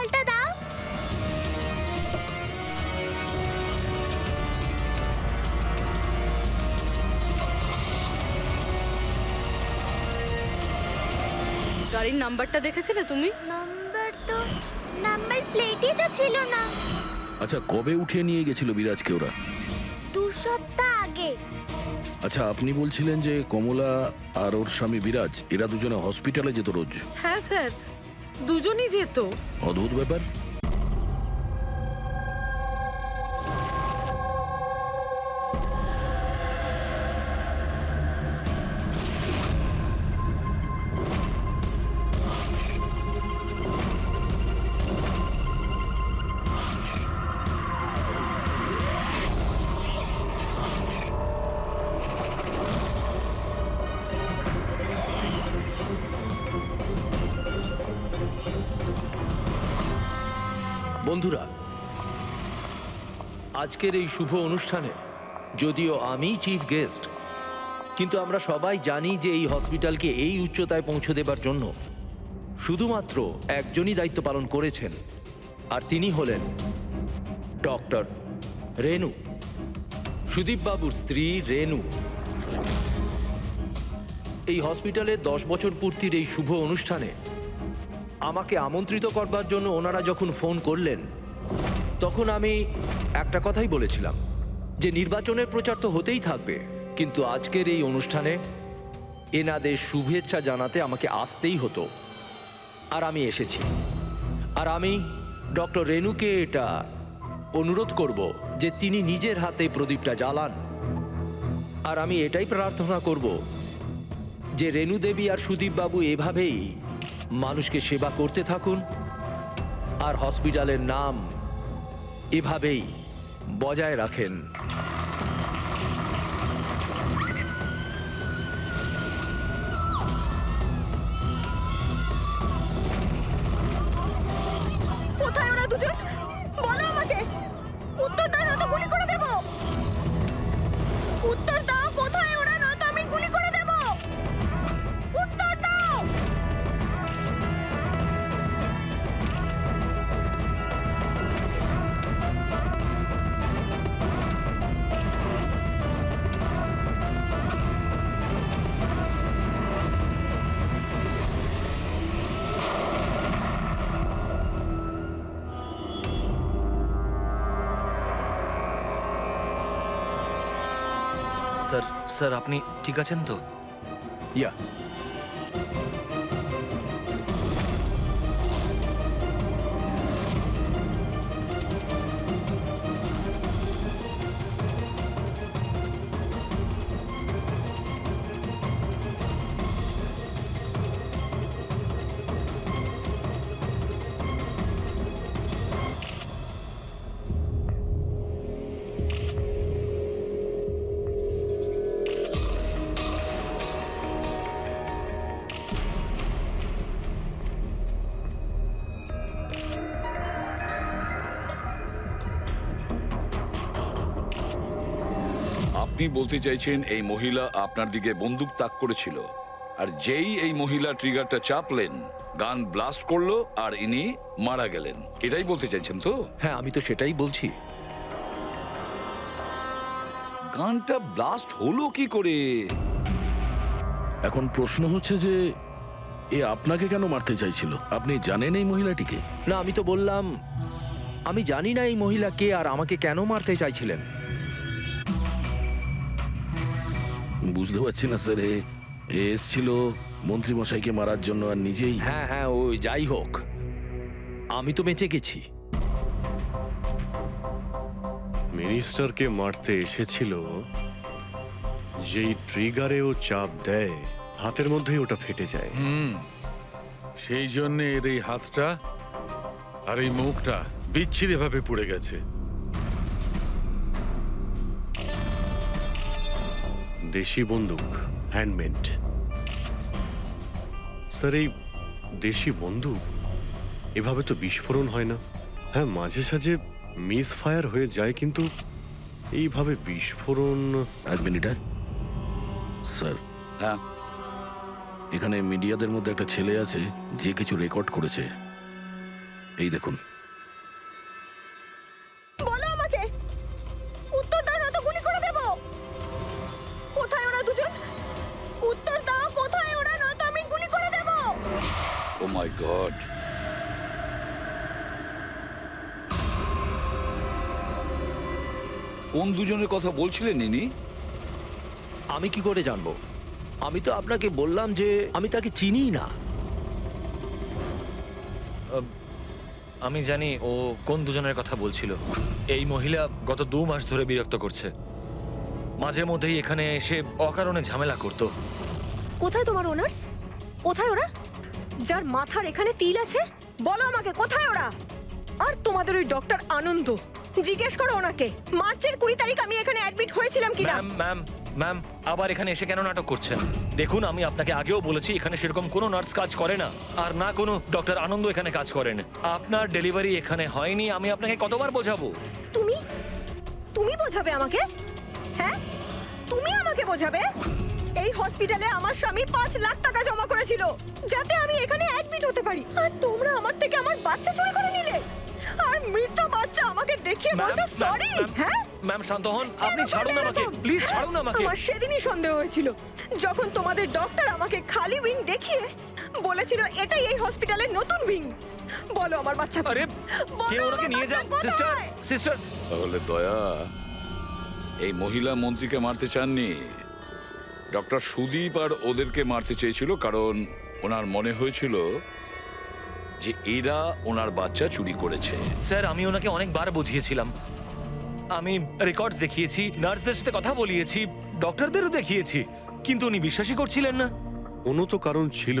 জলটা দাও। গাড়ির নাম্বারটা দেখেছিলে তুমি? নাম্বার প্লেটই তো ছিল না। আচ্ছা, কবে উঠিয়ে নিয়ে গেছিল বিরাজকে ওরা? 2 সপ্তাহ আগে। আচ্ছা, আপনি বলছিলেন যে কমলা আর ওর স্বামী বিরাজ এরা দুজনে হসপিটালে যেত রোজ? হ্যাঁ স্যার, দুজনই যেত। অদ্ভুত ব্যাপার। বন্ধুরা, আজকের এই শুভ অনুষ্ঠানে যদিও আমি চিফ গেস্ট, কিন্তু আমরা সবাই জানি যে এই হসপিটালকে এই উচ্চতায় পৌঁছে দেবার জন্য শুধুমাত্র একজনই দায়িত্ব পালন করেছেন, আর তিনি হলেন ডক্টর রেনু, সুদীপ বাবুর স্ত্রী রেনু। এই হসপিটালের 10 বছর পূর্তির এই শুভ অনুষ্ঠানে আমাকে আমন্ত্রিত করবার জন্য ওনারা যখন ফোন করলেন, তখন আমি একটা কথাই বলেছিলাম যে নির্বাচনের প্রচার তো হতেই থাকবে, কিন্তু আজকের এই অনুষ্ঠানে এনাদের শুভেচ্ছা জানাতে আমাকে আসতেই হতো। আর আমি এসেছি। আর আমি ডক্টর রেনুকে এটা অনুরোধ করব যে তিনি নিজের হাতে প্রদীপটা জ্বালান। আর আমি এটাই প্রার্থনা করব যে রেনু দেবী আর সুদীপ বাবু এভাবেই মানুষকে সেবা করতে থাকুন, আর হসপিটালের নাম এভাবেই বজায় রাখেন। কোথায় ওরা দুজন? বলো আমাকে। উত্তর দাও, নয়তো গুলি করে দেব। উত্তর দাও, কোথায় ওরা, নয়তো আমি গুলি করে দেব। উত্তর দাও। স্যার আপনি ঠিক আছেন তো? ইয়া, আপনি বলতে চাইছেন এই মহিলা আপনার দিকে বন্দুক তাক করেছিল, আর যেই এই মহিলা ট্রিগারটা চাপলেন, গান ব্লাস্ট করলো আর ইনি মারা গেলেন, এটাই বলতে চাইছেন তো? হ্যাঁ, আমি তো সেটাই বলছি। গানটা ব্লাস্ট হলো কি করে? এখন প্রশ্ন হচ্ছে যে এ আপনাকে কেন মারতে চাইছিল? আপনি জানেন এই মহিলাটিকে? না, আমি তো বললাম আমি জানি না এই মহিলা কে আর আমাকে কেন মারতে চাইছিলেন। বুঝতে পারছি না স্যার। এ এসছিল মন্ত্রীমশাইকে মারার জন্য, আর নিজেই। হ্যাঁ হ্যাঁ, ওই যাই হোক, আমি তো বেঁচে গেছি। মিনিস্টারকে মারতে এসেছিল, যেই ট্রিগারে ও চাপ দেয় হাতের মধ্যেই ওটা ফেটে যায়। সেই জন্য এর এই হাতটা আর এই মুখটা বিচ্ছিরি ভাবে পুড়ে গেছে। দেশি বন্দুক, হ্যান্ডমেড। স্যার, এই দেশি বন্দুক এভাবে তো বিস্ফোরণ হয় না। হ্যাঁ, মাঝে সাঝে মিস ফায়ার হয়ে যায়, কিন্তু এইভাবে বিস্ফোরণ। এক মিনিট। স্যার, হ্যাঁ, এখানে মিডিয়াদের মধ্যে একটা ছেলে আছে যে কিছু রেকর্ড করেছে। এই দেখুন। বলো আমাকে, উত্তর দাও না তো গুলি করে দেব। কোথায় ওরা দুজন? উত্তর দাও, কোথায় ওরা, নয়তো আমি গুলি করে দেব। ও মাই গড, কোন দুজনের কথা বলছিলেন ইনি? আমি কি করে জানবো? আমি তো আপনাকে বললাম যে আমি তাকে চিনিই না। আমি জানি ও কোন দুজনের কথা বলছিল। এই মহিলা গত 2 মাস ধরে বিরক্ত করছে। মাঝে মধ্যেই এখানে এসে অকারণে ঝামেলা করত। কোথায় তোমার ওনার্স? কোথায় ওরা, যার মাথার এখানে তিল আছে? বলো আমাকে, কোথায় ওরা? আর তোমাদের ওই ডক্টর আনন্দ, জিজ্ঞেস করো ওনাকে মার্চের 20 তারিখ আমি এখানে অ্যাডমিট হয়েছিলাম কিনা। ম্যাম আবার এখানে এসে কেন নাটক করছেন? দেখুন, আমি আপনাকে আগেও বলেছি এখানে সেরকম কোনো নার্স কাজ করে না, আর না কোনো ডক্টর আনন্দ এখানে কাজ করেন। আপনার ডেলিভারি এখানে হয়নি, আমি আপনাকে কতবার বোঝাবো? তুমি তুমি বোঝাবে আমাকে? হ্যাঁ, তুমি আমাকে বোঝাবে? এই হসপিটালে আমার স্বামী 5 লাখ টাকা জমা করেছিল যাতে আমি এখানে অ্যাডমিট হতে পারি, আর তোমরা আমার থেকে আমার বাচ্চা চুরি করে নিলে, আর মৃত বাচ্চা আমাকে দেখিয়ে বলছো সরি। হ্যাঁ ম্যাম শান্ত হন, আপনি ছাড়ুন আমাকে, প্লিজ ছাড়ুন আমাকে। আমার সেদিনই সন্দেহ হয়েছিল যখন তোমাদের ডক্টর আমাকে খালি উইং দেখিয়ে বলেছিল এটাই এই হসপিটালের নতুন উইং। বলো আমার বাচ্চা আরে কে ওনাকে নিয়ে যান। সিস্টার তাহলে দয়া এই মহিলা মন্ত্রীকে মারতে চাননি, ডক্টর সুদীপ আর ওদেরকে মারতে চেয়েছিল, কারণ ওনার মনে হয়েছিল যে এরা ওনার বাচ্চা চুরি করেছে। স্যার, আমি ওনাকে অনেকবার বুঝিয়েছিলাম, আমি রেকর্ডস দেখিয়েছি, নার্সদের সাথে কথা বলিয়েছি, ডক্টরদেরও দেখিয়েছি, কিন্তু উনি বিশ্বাসই করছিলেন না। কোনো তো কারণ ছিল,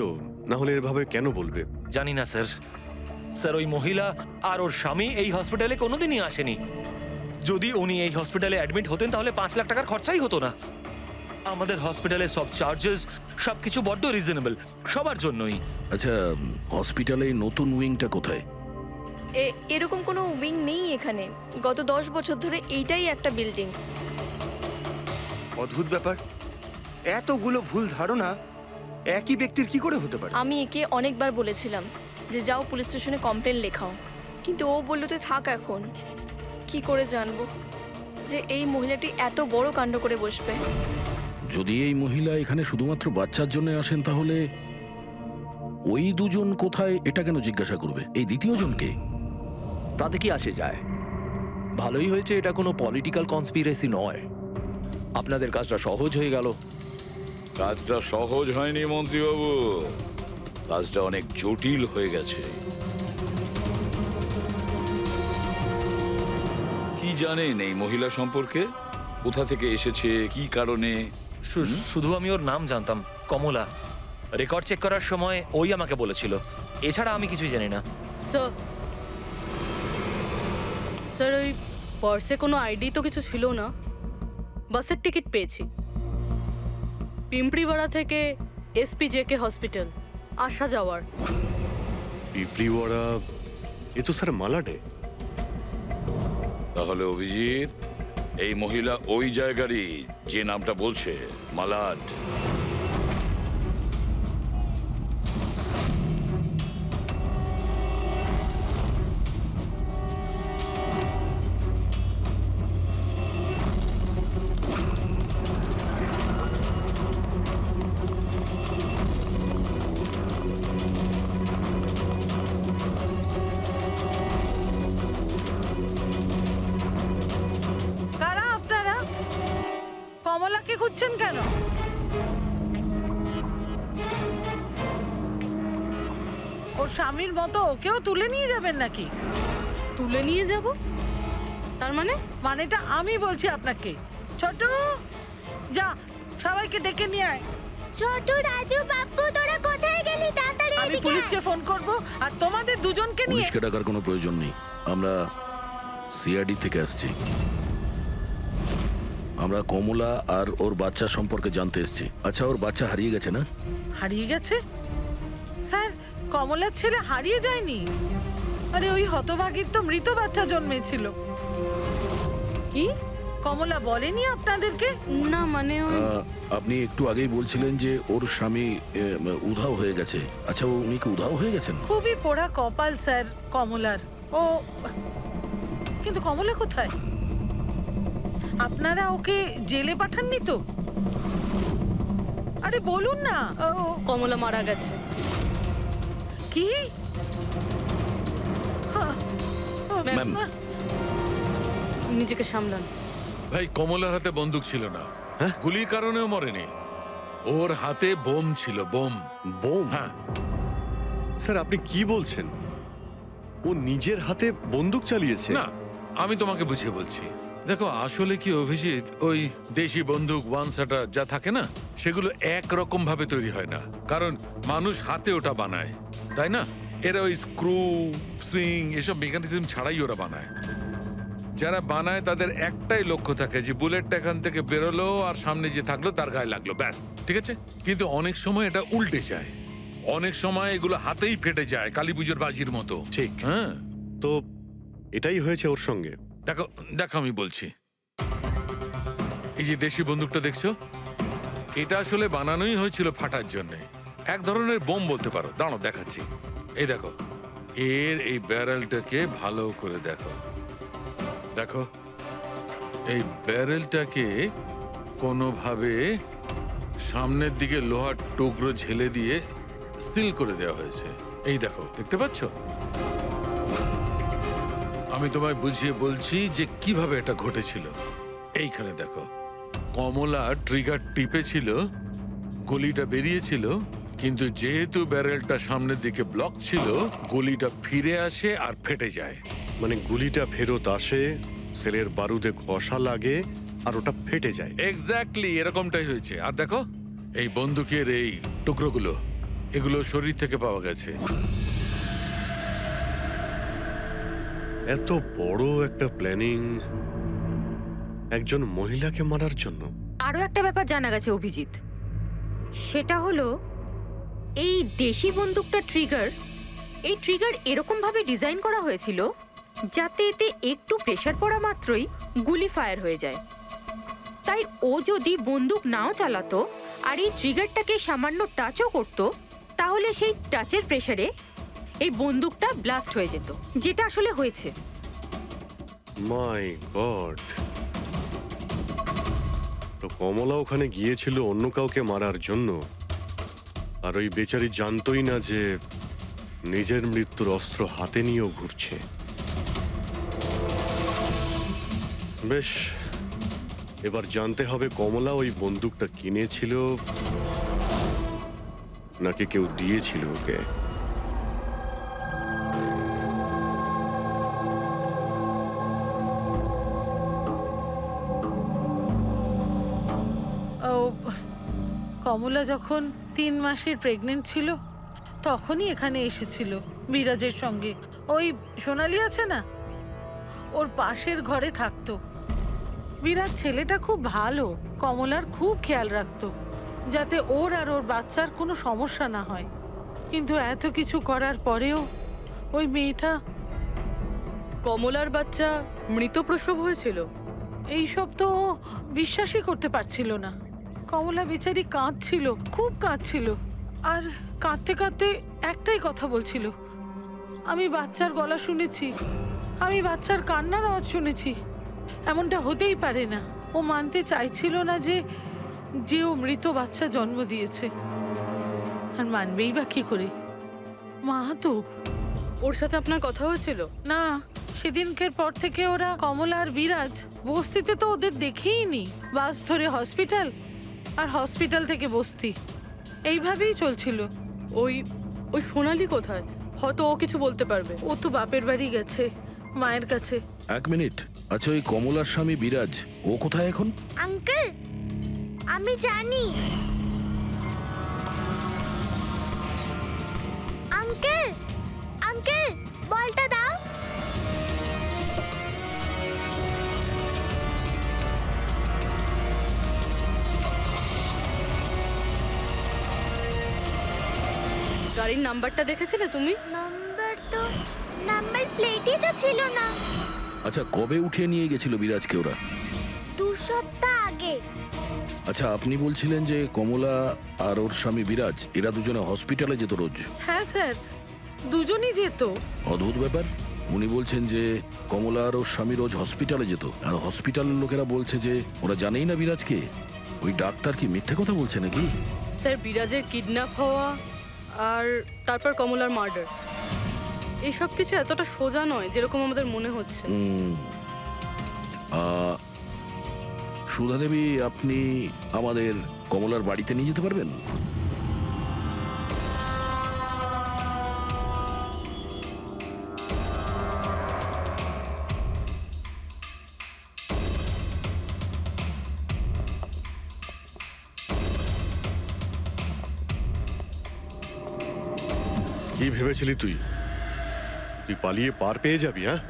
না হলে এভাবে কেন বলবে? জানি না স্যার। স্যার, ওই মহিলা আর ওর স্বামী এই হসপিটালে কোনোদিনই আসেনি। যদি উনি এই হসপিটালে অ্যাডমিট হতেন তাহলে 5 লাখ টাকার খরচাই হতো না। আমাদের হসপিটালে সব চার্জেস সবকিছু বড্ড রিজনেবল সবার জন্যই। আচ্ছা, হসপিটালে এই নতুন উইংটা কোথায়? এরকম কোনো উইং নেই এখানে। গত 10 বছর ধরে এইটাই একটা বিল্ডিং। অদ্ভুত ব্যাপার, এতগুলো ভুল ধারণা একই ব্যক্তির কি করে হতে পারে? আমি একে অনেকবার বলেছিলাম যে যাও পুলিশ স্টেশনে কমপ্লেন লেখাও, কিন্তু ও বললো তুই থাক। এখন কি করে জানবো যে এই মহিলাটি এত বড় কাণ্ড করে বসবে? যদি এই মহিলা এখানে শুধুমাত্র বাচ্চার জন্য আসেন, তাহলে ওই দুজন কোথায় এটা কেন জিজ্ঞাসা করবে? এই দ্বিতীয় জনকে তাতে কি আসে যায়? ভালোই হয়েছে এটা কোনো পলিটিক্যাল কনস্পিরেসি নয়। আপনাদের কাজটা সহজ হয়ে গেল। কাজটা সহজ হয়নি মন্ত্রীবাবু, কাজটা অনেক জটিল হয়ে গেছে। কি জানেন এই মহিলা সম্পর্কে? কোথা থেকে এসেছে, কি কারণে? শুধু আমি ওর নাম জানতাম, কমলা। রেকর্ড চেক করার সময় ওই আমাকে বলেছিল, এছাড়া আমি কিছুই জানি না। স্যার, ওই পার্সে কোনো আইডি তো কিছু ছিল না। বাসের টিকিট পেয়েছি, পিম্পড়িওয়াড়া থেকে SPJK হসপিটাল আসা যাওয়ার। পিপলিওয়াড়া, এ তো স্যার মালাডে। তাহলে অভিজিৎ, এই মহিলা ওই জায়গারই যে নামটা বলছে, মালাড। কারা আপনারা? কমলাকে খুঁজছেন কেন? ওর স্বামীর মতো ওকেও তুলে নিয়ে যাবেন নাকি? তুলে নিয়ে যাব? তার মানে? মানেটা আমি বলছি আপনাকে। ছোট, যা সবাইকে ডেকে নিয়ে আয়। ছোট, রাজু, বাপ্পু, তোরা কোথায় গেলি? তাড়াতাড়ি আমি এদিকে পুলিশকে ফোন করব, আর তোমাদের দুজনকে নিয়ে। পুলিশকে ডাকার কোনো প্রয়োজন নেই, আমরা CID থেকে আসছি। আমরা কমলা আর ওর বাচ্চা সম্পর্কে জানতে এসেছি। আচ্ছা, ওর বাচ্চা হারিয়ে গেছে না? হারিয়ে গেছে? স্যার, কমলার ছেলে হারিয়ে যায়নি। আরে ওই হতভাগীর তো মৃত বাচ্চা জন্মেছিল। কি? কমলা বলেনি আপনাদেরকে? না মানে আপনি একটু আগেই বলছিলেন যে ওর স্বামী উধাও হয়ে গেছে। আচ্ছা, উনি কি উধাও হয়ে গেছেন? খুবই পোড়া কপাল স্যার কমলার। ও কিন্তু কমলা কোথায়? আপনারা ওকে জেলে পাঠাননি তো? আরে বলুন না। কমলা মারা গেছে। কি? ম্যাম। নিজেকে সামলান। ভাই, কমলার হাতে বন্দুক ছিল না, গুলির কারণেও মরেনি। ওর হাতে বোম ছিল, বোম। বোম? হ্যাঁ। স্যার আপনি কি বলছেন? ও নিজের হাতে বন্দুক চালিয়েছে? না, আমি তোমাকে বুঝিয়ে বলছি। দেখো, আসলে কি অভিজিৎ, ওই দেশি বন্দুক ওয়ান শাটার যা থাকে না, সেগুলো একরকম ভাবে তৈরি হয় না। কারণ মানুষ হাতে ওটা বানায়, তাই না? এরা ওই স্ক্রু, স্প্রিং এসব মেকানিজম ছাড়াই ওরা বানায়। যারা বানায় তাদের একটাই লক্ষ্য থাকে যে বুলেটটা এখান থেকে বেরোলো আর সামনে যে থাকলো তার গায়ে লাগলো, ব্যাস। ঠিক আছে? কিন্তু অনেক সময় এটা উল্টে যায়, অনেক সময় এগুলো হাতেই ফেটে যায়, কালী পুজোর বাজির মতো। ঠিক। হ্যাঁ, তো এটাই হয়েছে ওর সঙ্গে? দেখো দেখো, আমি বলছি, এই যে দেশি বন্দুকটা দেখছো, এটা আসলে বানানোই হয়েছিল ফাটার জন্য। এক ধরনের বোম বলতে পারো। দাঁড়াও দেখাচ্ছি। এই দেখো, এর এই ব্যারেলটাকে ভালো করে দেখো। দেখো, এই ব্যারেলটাকে কোনোভাবে সামনের দিকে লোহার টুকরো ঝেলে দিয়ে সিল করে দেওয়া হয়েছে। এই দেখো, দেখতে পাচ্ছ? আমি তোমায় বুঝিয়ে বলছি যে কিভাবে এটা ঘটেছিল। এইখানে দেখো, কমলা ট্রিগার টিপেছিল, গুলিটা বেরিয়েছিল, কিন্তু যেহেতু ব্যারেলটা সামনের দিকে ব্লক ছিল, গুলিটা ফিরে আসে আর ফেটে যায়। মানে গুলিটা ফেরত আসে, সেলের বারুদে ঘষা লাগে আর ওটা ফেটে যায়। এক্স্যাক্টলি এরকমটাই হয়েছে। আর দেখো, এই বন্দুকের এই টুকরোগুলো, এগুলো শরীর থেকে পাওয়া গেছে। এত বড় একটা প্ল্যানিং একজন মহিলাকে মারার জন্য। আরো একটা ব্যাপার জানা গেছে অভিজিৎ, সেটা হলো এই দেশি বন্দুকটা এই ট্রিগার এরকম ভাবে ডিজাইন করা হয়েছিল যাতে এতে একটু প্রেসার পড়া মাত্রই গুলি ফায়ার হয়ে যায়। তাই ও যদি বন্দুক নাও চালাতো আর এই ট্রিগারটাকে সামান্য টাচও করত, তাহলে সেই টাচের প্রেসারে এই বন্দুকটা ব্লাস্ট হয়ে যেত, যেটা আসলে হয়েছে। মাই গড! তো কমলা ওখানে গিয়েছিল অন্য কাউকে মারার জন্য, আর ওই বেচারি জানতোই না যে নিজের মৃত্যুর অস্ত্র হাতে নিয়েও ঘুরছে। বেশ, এবার জানতে হবে কমলা ওই বন্দুকটা কিনেছিল নাকি কেউ দিয়েছিল ওকে। কমলা যখন 3 মাসের প্রেগনেন্ট ছিল তখনই এখানে এসেছিল বিরাজের সঙ্গে। ওই সোনালি আছে না, ওর পাশের ঘরে থাকতো। বিরাজ ছেলেটা খুব ভালো, কমলার খুব খেয়াল রাখতো যাতে ওর আর ওর বাচ্চার কোনো সমস্যা না হয়। কিন্তু এত কিছু করার পরেও ওই মেয়েটা। কমলার বাচ্চা মৃত প্রসব হয়েছিল? এইসব তো ও বিশ্বাসই করতে পারছিল না। কমলা বেচারি কাঁদছিল, খুব কাঁদছিল, আর কাঁদতে কাঁদতে একটাই কথা বলছিল, আমি বাচ্চার গলা শুনেছি, আমি বাচ্চার কান্নার আওয়াজ শুনেছি। এমনটা হতেই পারে না। ও মানতে চাইছিল না যে ও মৃত বাচ্চা জন্ম দিয়েছে। আর মানবেই বা কি করে? মা তো। ওর সাথে আপনার কথা হয়েছিল? না, সেদিনকের পর থেকে ওরা কমলা আর বিরাজ বস্তিতে তো ওদের দেখেই নি। বাস ধরে হসপিটাল, আর হসপিটাল থেকে বস্তি, এইভাবেই চলছিল। ওই সোনালি কোথায়? হয়তো ও কিছু বলতে পারবে। ও তো বাপের বাড়ি গেছে, মায়ের কাছে। 1 মিনিট। আচ্ছা, ওই কমলার স্বামী বিরাজ, ও কোথায় এখন? আঙ্কেল, আমি জানি। আঙ্কেল, আঙ্কেল, বলটা দাও। গাড়ির নাম্বারটা দেখেছিলে তুমি? নাম্বার প্লেটই তো ছিল না। আচ্ছা, কবে উঠিয়ে নিয়ে গেছিল বিরাজকে ওরা? সপ্তাহ আগে। আচ্ছা, আপনি বলছিলেন যে কমলা আর ওর স্বামী বিরাজ এরা দুজনে হসপিটালে যেত রোজ। হ্যাঁ স্যার, দুজনই যেত। অদ্ভুত ব্যাপার। উনি বলছেন যে কমলা আর ওর স্বামী রোজ হসপিটালে যেত, আর হসপিটালের লোকেরা বলছে যে ওরা জানেই না বিরাজকে। ওই ডাক্তার কি মিথ্যে কথা বলছে নাকি? স্যার, বিরাজের কিডন্যাপ হওয়া আর তারপর কমলার মার্ডার, এইসব কিছু এতটা সোজা নয় যেরকম আমাদের মনে হচ্ছে। সুধা দেবী, আপনি আমাদের কমলার বাড়িতে নিয়ে যেতে পারবেন? কি ভেবেছিলি তুই? তুই পালিয়ে পার পেয়ে যাবি? হ্যাঁ,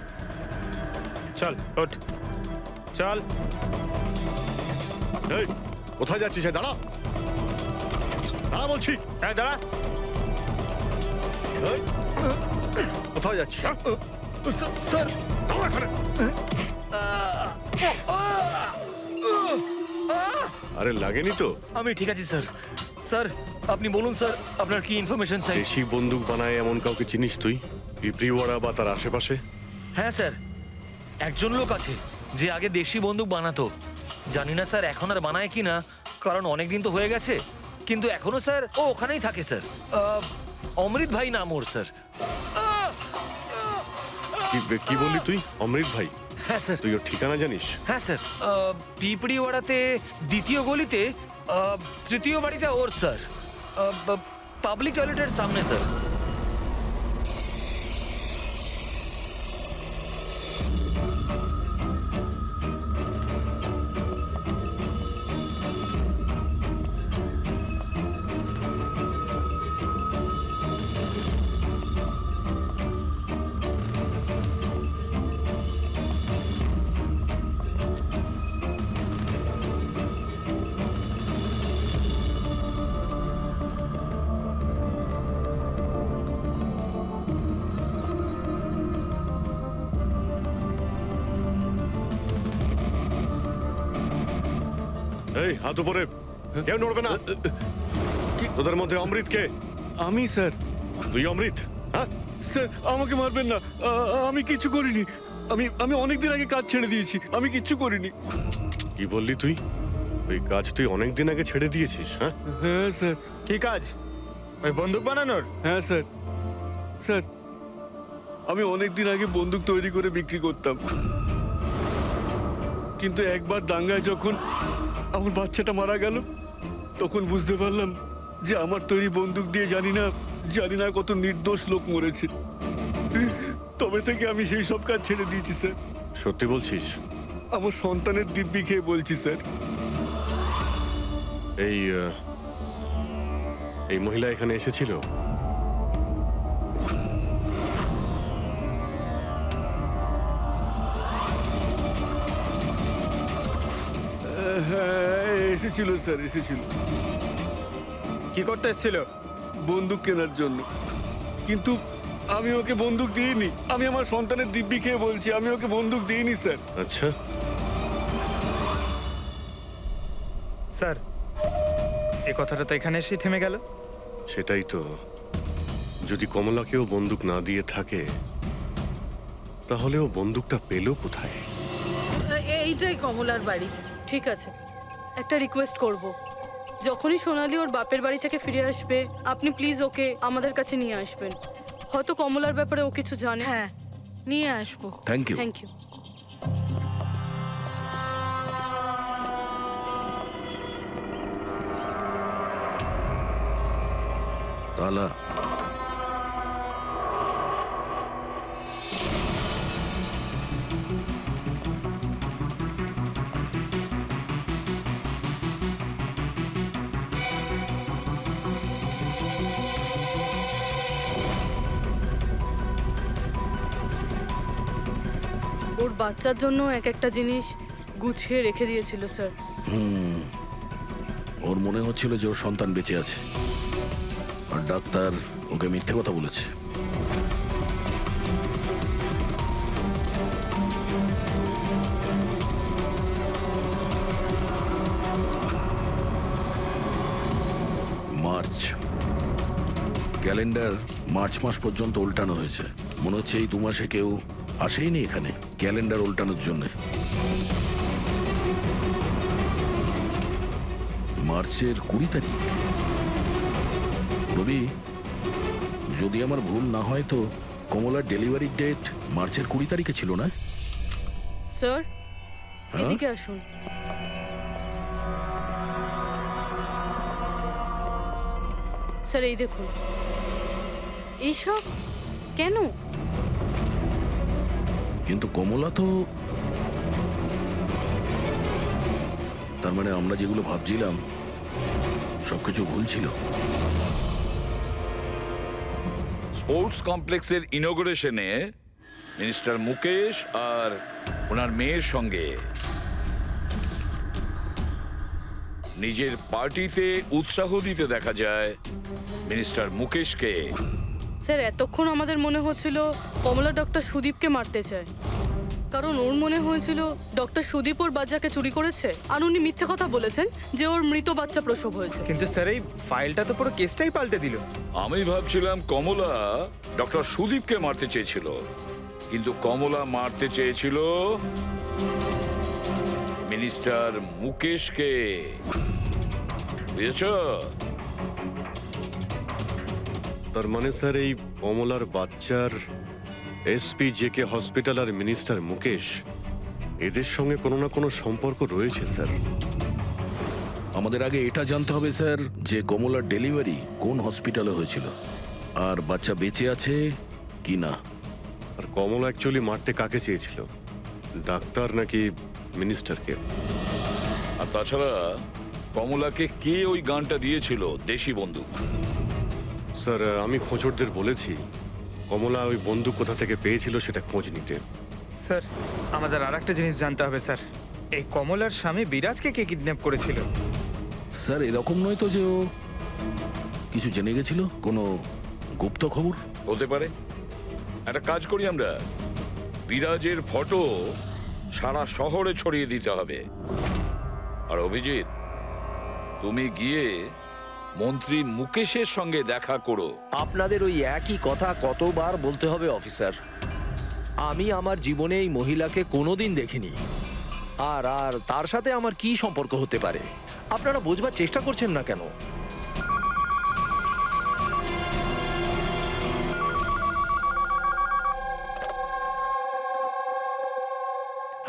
চল ওঠ, চল। এই, কোথায় যাচ্ছিস? দাঁড়া, দাঁড়া বলছি। হ্যাঁ দাঁড়া। এই, কোথায় যাচ্ছিস? হ্যাঁ? স্যার, দাঁড়া এখানে। আরে লাগেনি তো? আমি ঠিক আছি স্যার। স্যার, আপনি বলুন স্যার, আপনার কি ইনফরমেশন চাই? দেশি বন্দুক বানায় এমন কাউকে চিনিস তুই? পিঁপড়িওয়াড়া বা তার আশেপাশে? হ্যাঁ স্যার, একজন লোক আছে যে আগে দেশি বন্দুক বানাতো। জানি না স্যার এখন আর বানায় কি না, কারণ অনেক দিন তো হয়ে গেছে। কিন্তু এখনো স্যার ও ওখানেই থাকে স্যার। অমৃত ভাই নাম ওর স্যার। কি বললি তুই? অমৃত ভাই? হ্যাঁ স্যার। তুই ওর ঠিকানা জানিস? হ্যাঁ স্যার, পিঁপড়িওয়াড়াতে দ্বিতীয় গলিতে তৃতীয় বাড়িটা ওর স্যার। পাবলিক টয়লেটের সামনে স্যার। এই, হাত উপরে, কেউ নড়বে না। তোদের মধ্যে অমৃত কে? আমি স্যার। তুই অমৃত? হ্যাঁ স্যার, আমাকে মারবেন না, আমি কিছু করিনি। আমি অনেকদিন আগে কাজ ছেড়ে দিয়েছি, আমি কিচ্ছু করিনি। কি বললি তুই? ওই কাজ তুই অনেকদিন আগে ছেড়ে দিয়েছিস? হ্যাঁ হ্যাঁ স্যার। কি কাজ? ওই বন্দুক বানানোর? হ্যাঁ স্যার। স্যার, আমি অনেকদিন আগে বন্দুক তৈরি করে বিক্রি করতাম, কিন্তু একবার দাঙ্গায় যখন আমার বাচ্চাটা মারা গেল, তখন বুঝতে পারলাম যে আমার তৈরি বন্দুক দিয়ে জানি না কত নির্দোষ লোক মরেছে। তবে থেকে আমি সেই সব কাজ ছেড়ে দিয়েছি স্যার। সত্যি বলছিস? আমার সন্তানের দিব্যি খেয়ে বলছি স্যার। এই মহিলা এখানে এসেছিল? হ্যাঁ এসেছিল স্যার, এসেছিল। কি করতে এসেছিল? বন্দুক কেনার জন্য। কিন্তু আমি ওকে বন্দুক দিইনি। আমি আমার সন্তানের দিব্যি খেয়ে বলছি, আমি ওকে বন্দুক দিইনি স্যার। আচ্ছা, স্যার, এই কথাটা তো এখানে এসেই থেমে গেল। সেটাই তো। যদি কমলাকেও বন্দুক না দিয়ে থাকে, তাহলে ও বন্দুকটা পেল কোথায়? এইটাই কমলার বাড়ি। ঠিক আছে, একটা রিকোয়েস্ট করব, যখনই সোনালি ওর বাপের বাড়ি থেকে ফিরে আসবে আপনি প্লিজ ওকে আমাদের কাছে নিয়ে আসবেন। হয়তো কমলার ব্যাপারে ও কিছু জানে। হ্যাঁ, নিয়ে আসবো। Thank you. Thank you. তালা ওর বাচ্চার জন্য এক একটা জিনিস গুছিয়ে রেখে দিয়েছিল স্যার। ওর মনে হচ্ছিল যে ওর সন্তান বেঁচে আছে, আর ডাক্তার ওকে মিথ্যে কথা বলেছে। মার্চ। ক্যালেন্ডার মার্চ মাস পর্যন্ত উল্টানো হয়েছে। মনে হচ্ছে এই 2 মাসে কেউ আসেইনি এখানে ক্যালেন্ডার উল্টানোর জন্য। মার্চের 20 তারিখ। রবি, যদি আমার ভুল না হয় তো কমলার ডেলিভারি ডেট মার্চের 20 তারিখে ছিল না? স্যার হ্যাঁ? এদিকে আসুন। স্যার এই দেখুন, এইসব কেন? কিন্তু কমলা তো, তার মানে আমরা যেগুলো ভাবছিলাম সবকিছু ভুল ছিল। স্পোর্টস কমপ্লেক্সের ইনোগ্রেশনে মিনিস্টার মুকেশ আর ওনার মেয়ের সঙ্গে নিজের পার্টিতে উৎসাহ দিতে দেখা যায় মিনিস্টার মুকেশকে। স্যার এতক্ষণ আমাদের মনে হচ্ছিল কমলা ডক্টর সুদীপকে মারতে চায়, কারণ ওর মনে হয়েছিল ডক্টর সুদীপ ওর বাচ্চাকে চুরি করেছে, আর উনি মিথ্যে কথা বলেছেন যে ওর মৃত বাচ্চা প্রসব হয়েছে। কিন্তু স্যার এই ফাইলটা তো পুরো কেসটাই পাল্টে দিল। আমি ভাবছিলাম কমলা ডক্টর সুদীপকে মারতে চেয়েছিল, কিন্তু কমলা মারতে চেয়েছিল মিনিস্টার মুকেশকে। বুঝেছ? তার মানে স্যার এই কমলার বাচ্চার এসপি জেকে হসপিটাল আর মিনিস্টার মুকেশ এদের সঙ্গে কোনো না কোনো সম্পর্ক রয়েছে স্যার। আমাদের আগে এটা জানতে হবে স্যার যে কমলার ডেলিভারি কোন হসপিটালে হয়েছিল আর বাচ্চা বেঁচে আছে কি না। আর কমলা অ্যাকচুয়ালি মারতে কাকে চেয়েছিল, ডাক্তার নাকি মিনিস্টারকে? আর তাছাড়া কমলাকে কে ওই গানটা দিয়েছিল, দেশি বন্দুক? স্যার আমি খোঁজরদের বলেছি কমলা ওই বন্দুক কোথা থেকে পেয়েছিল সেটা খোঁজ নিতে। স্যার আমাদের আর একটা জিনিস জানতে হবে স্যার, এই কমলার স্বামী বিরাজকে কে কিডন্যাপ করেছিল? স্যার এরকম নয় তো যে ও কিছু জেনে গেছিল, কোনো গুপ্ত খবর? হতে পারে। একটা কাজ করি আমরা, বিরাজের ফটো সারা শহরে ছড়িয়ে দিতে হবে। আর অভিজিৎ, তুমি গিয়ে মন্ত্রী মুকেশের সঙ্গে দেখা করো। আপনাদের ওই একই কথা কতবার বলতে হবে অফিসার? আমি আমার জীবনে এই মহিলাকে কোনোদিন দেখিনি, আর আর তার সাথে আমার কি সম্পর্ক হতে পারে? আপনারা বোঝবার চেষ্টা করছেন না কেন?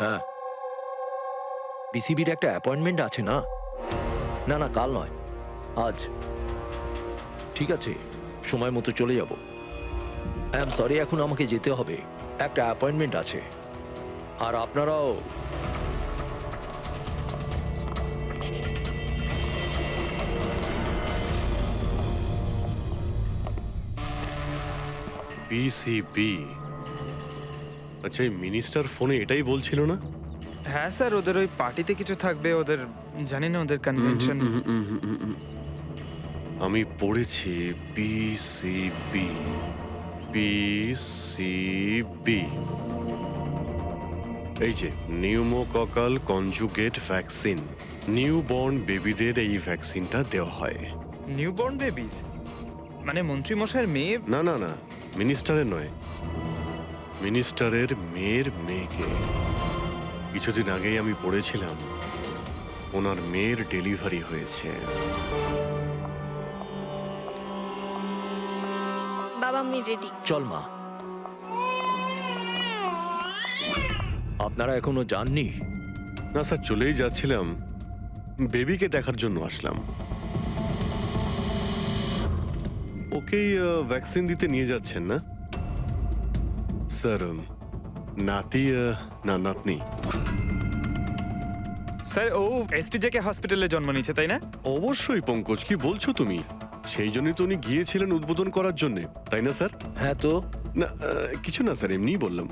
হ্যাঁ, বিসিবির একটা অ্যাপয়েন্টমেন্ট আছে না? না না, কাল নয়, আজ। ঠিক আছে, সময় মতো চলে যাব। আই এম সরি, এখন আমাকে যেতে হবে, একটা অ্যাপয়েন্টমেন্ট আছে। আর আপনারাও। বিসিবি, আচ্ছা এই মিনিস্টার ফোনে এটাই বলছিল না? হ্যাঁ স্যার, ওদের ওই পার্টিতে কিছু থাকবে, ওদের জানি না ওদের কনভেনশন। আমি পড়েছি বিসিবি, বিসিবি, এই যে নিউমোককাল কনজুগেট ভ্যাকসিন, নিউবর্ন বেবিদের এই ভ্যাকসিনটা দেওয়া হয়। নিউবর্ন বেবিজ মানে মন্ত্রী মশাইয়ের মেয়ে? না না না, মিনিস্টারের নয়, মিনিস্টারের মেয়ের মেয়েকে। কিছুদিন আগেই আমি পড়েছিলাম ওনার মেয়ের ডেলিভারি হয়েছে। বাবা আমি রেডি। চল মা। আপনারা এখনো যাননি? না স্যার, চলেই যাচ্ছিলাম, বেবিকে দেখার জন্য আসলাম। ওকেই ভ্যাকসিন দিতে নিয়ে যাচ্ছেন না স্যার? নাতি না নাতনি? স্যার ও এসপিজেকে হসপিটালে জন্ম নিয়েছে, তাই না? অবশ্যই পঙ্কজ, কি বলছো তুমি? সেই জন্যই তো উনি গিয়েছিলেন উদ্বোধন করার জন্য, তাই না স্যার? হ্যাঁ তো। না কিছু না স্যার, এমনিই বললাম।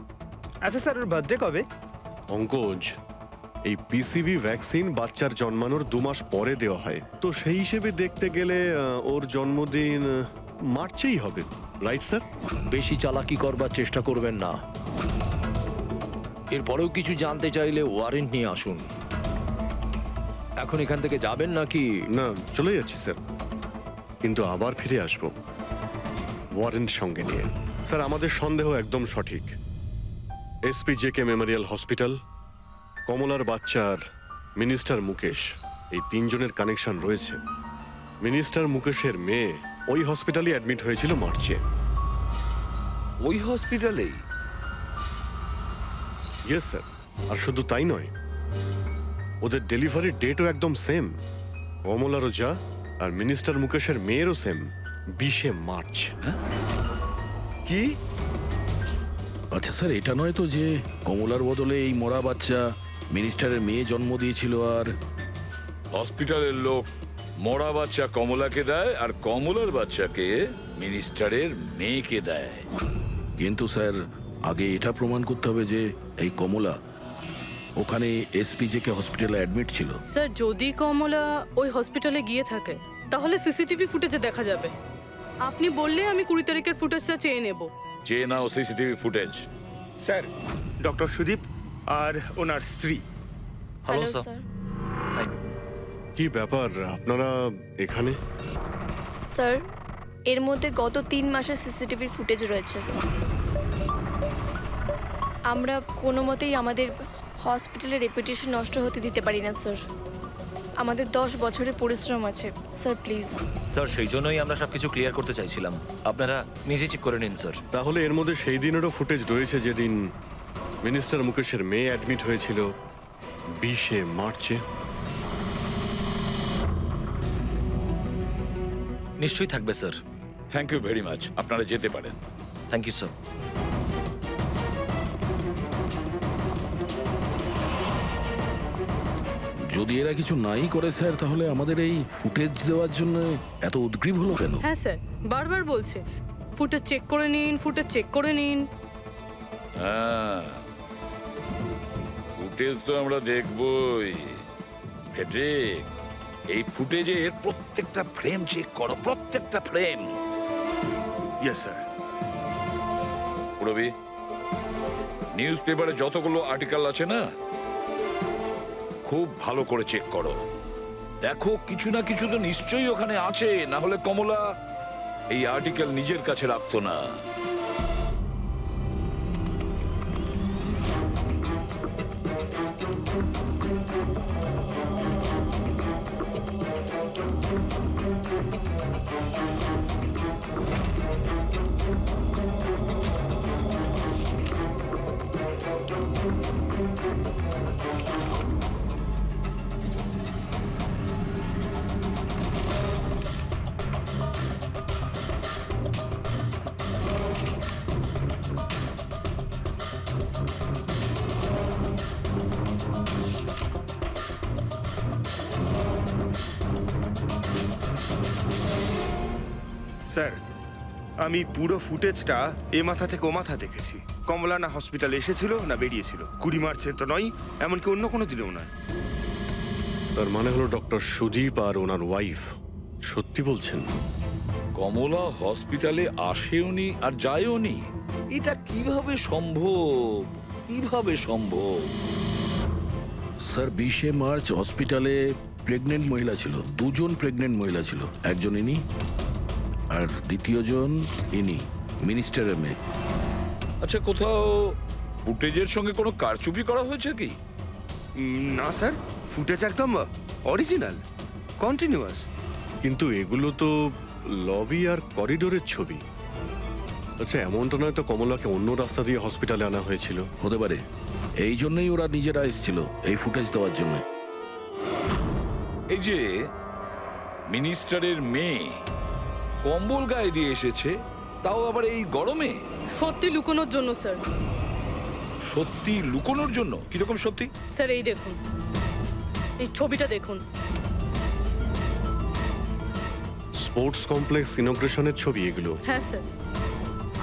আচ্ছা স্যার, ওর বার্থডে কবে? পঙ্কজ, এই পিসিবি ভ্যাকসিন বাচ্চার জন্মানোর 2 মাস পরে দেওয়া হয়, তো সেই হিসেবে দেখতে গেলে ওর জন্মদিন মার্চেই হবে, রাইট স্যার? বেশি চালাকি করবার চেষ্টা করবেন না। এরপরেও কিছু জানতে চাইলে ওয়ারেন্ট নিয়ে আসুন। এখন এখান থেকে যাবেন নাকি? না, চলে যাচ্ছি স্যার, কিন্তু আবার ফিরে আসব ওয়ারেন্ট সঙ্গে নিয়ে। স্যার, আমাদের সন্দেহ একদম সঠিক। এসপি জেকে মেমোরিয়াল হসপিটাল, কমলার বাচ্চার মিনিস্টার মুকেশ, এই তিনজনের কানেকশন রয়েছে। মিনিস্টার মুকেশের মেয়ে ওই হসপিটালে অ্যাডমিট হয়েছিল মার্চে। ওই হসপিটালেই? Yes sir. আর শুধু তাই নয়, ওদের ডেলিভারির ডেটও একদম সেম। কমলারও যা আর মিনিস্টার মুকেশের মেয়েরও সেম, 20শে মার্চ। কি? আচ্ছা স্যার, এটা নয় তো যে কমলার বদলে এই মরা বাচ্চা মিনিস্টারের মেয়ে জন্ম দিয়েছিল আর হসপিটালের লোক মরা বাচ্চা কমলাকে দেয় আর কমলার বাচ্চাকে মিনিস্টারের মেয়েকে দেয়? কিন্তু স্যার আগে এটা প্রমাণ করতে হবে যে এই কমলা ওখানে এসপিজেকে হসপিটালে অ্যাডমিট ছিল। স্যার, যদি কমলা ওই হসপিটালে গিয়ে থাকে তাহলে সিসিটিভি ফুটেজে দেখা যাবে। আপনি বললে আমি 20 তারিখের ফুটেজটা চেয়ে নেব। চেয়ে নাও CCTV footage. Sir, doctor Sudip আর ওনার স্ত্রী। Hello sir. কি ব্যাপার, আপনারা এখানে? স্যার, এর মধ্যে গত 3 মাসের সিসিটিভির ফুটেজ রয়েছে। আমরা কোনো মতেই আমাদের হসপিটালের রেপুটেশন নষ্ট হতে দিতে পারি না স্যার। আমাদের 10 বছরের পরিশ্রম আছে স্যার, প্লিজ। স্যার, সেই জন্যই আমরা সবকিছু ক্লিয়ার করতে চাইছিলাম। আপনারা নিজে চেক করে নিন স্যার। তাহলে এর মধ্যে সেই দিনেরও ফুটেজ রয়েছে যেদিন মিনিস্টার মুকেশের মেয়ে অ্যাডমিট হয়েছিল 20শে মার্চে। নিশ্চয়ই থাকবে sir. Thank you very much, আপনারা যেতে পারেন। Thank you sir. যদি এরা কিছু নাই করে স্যার, তাহলে আমাদের এই ফুটেজ দেওয়ার জন্য এত উদ্গ্রীব হলো কেন? হ্যাঁ স্যার, বারবার বলছে ফুটেজ চেক করে নিন, ফুটেজ চেক করে নিন। হ্যাঁ, ফুটেজ তো আমরা দেখবই। ফেডরিক, এই ফুটেজের প্রত্যেকটা ফ্রেম চেক করো, প্রত্যেকটা frame. Yes sir. Rabi, news পেপারে যতগুলো আর্টিকেল আছে না, খুব ভালো করে চেক করো। দেখো কিছু না কিছু তো নিশ্চয়ই ওখানে আছে, না হলে কমলা এই আর্টিকেল নিজের কাছে রাখতো না। স্যার, আমি পুরো ফুটেজটা এ মাথা থেকে ও মাথা দেখেছি। কমলা না হসপিটালে এসেছিল না বেরিয়েছিল। 20 মার্চে তো নয়, এমনকি অন্য কোনো দিনেও নয়। তার মানে হলো ডক্টর সুদীপ আর ওনার ওয়াইফ সত্যি বলছেন? কমলা হসপিটালে আসেওনি আর যায়ওনি? এটা কিভাবে সম্ভব? কিভাবে সম্ভব? স্যার 20শে মার্চ হসপিটালে প্রেগনেন্ট মহিলা ছিল, 2 জন প্রেগনেন্ট মহিলা ছিল। একজন ইনি আর দ্বিতীয়জন ইনি, মিনিস্টারের মেয়ে। আচ্ছা, কোথাও ফুটেজের সঙ্গে কোনো কারচুপি করা হয়েছে কি? না স্যার, ফুটেজ একদম অরিজিনাল, কন্টিনিউয়াস। কিন্তু এগুলো তো লবি আর করিডোরের ছবি। আচ্ছা, এমনটা নয় তো কমলাকে অন্য রাস্তা দিয়ে হসপিটালে আনা হয়েছিল? হতে পারে, এই জন্যই ওরা নিজেরা এসেছিল এই ফুটেজ দেওয়ার জন্য। এই যে মিনিস্টারের মেয়ে কম্বল গায়ে দিয়ে এসেছে, তাও আবার এই গরমে। সত্যি লুকোনোর জন্য স্যার। সত্যি লুকোনোর জন্য? কিরকম সত্যি? স্যার, এই দেখুন, এই ছবিটা দেখুন। স্পোর্টস কমপ্লেক্স ইনগ্রেশনের ছবি এগুলো? হ্যাঁ স্যার,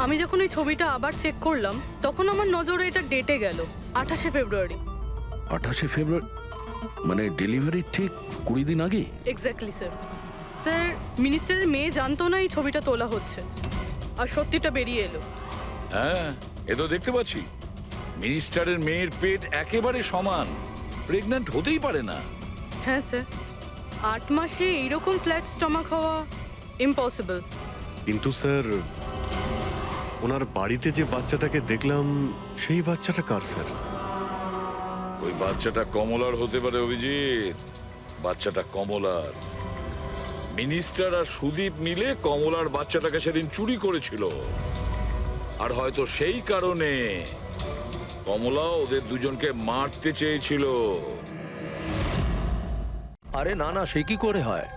আমি যখন এই ছবিটা আবার চেক করলাম তখন আমার নজরে এটা ডেটে গেল 28শে ফেব্রুয়ারি। 28শে ফেব্রুয়ারি মানে ডেলিভারির ঠিক 20 দিন আগে? Exactly sir. স্যার, মিনিস্টারের মেয়ে জানতো না এই ছবিটা তোলা হচ্ছে, আর সত্যিটা বেরিয়ে এলো। হ্যাঁ, এ তো দেখতে পাচ্ছি। মিনিস্টারের মেয়ের পেট একেবারে সমান, প্রেগন্যান্ট হতেই পারে না। হ্যাঁ স্যার, 8 মাসে এইরকম ফ্ল্যাট স্টমাক হওয়া ইম্পসিবল। কিন্তু স্যার ওনার বাড়িতে যে বাচ্চাটাকে দেখলাম সেই বাচ্চাটা কার স্যার? ওই বাচ্চাটা কমলার হতে পারে অভিজিৎ, বাচ্চাটা কমলার। মিনিস্টার আর সুদীপ মিলে কমলার বাচ্চাটাকে সেদিন চুরি করেছিল, আর হয়তো সেই কারণে কমলা ওদের দুজনকে মারতে চেয়েছিল। আরে না না, সে কি করে হয়?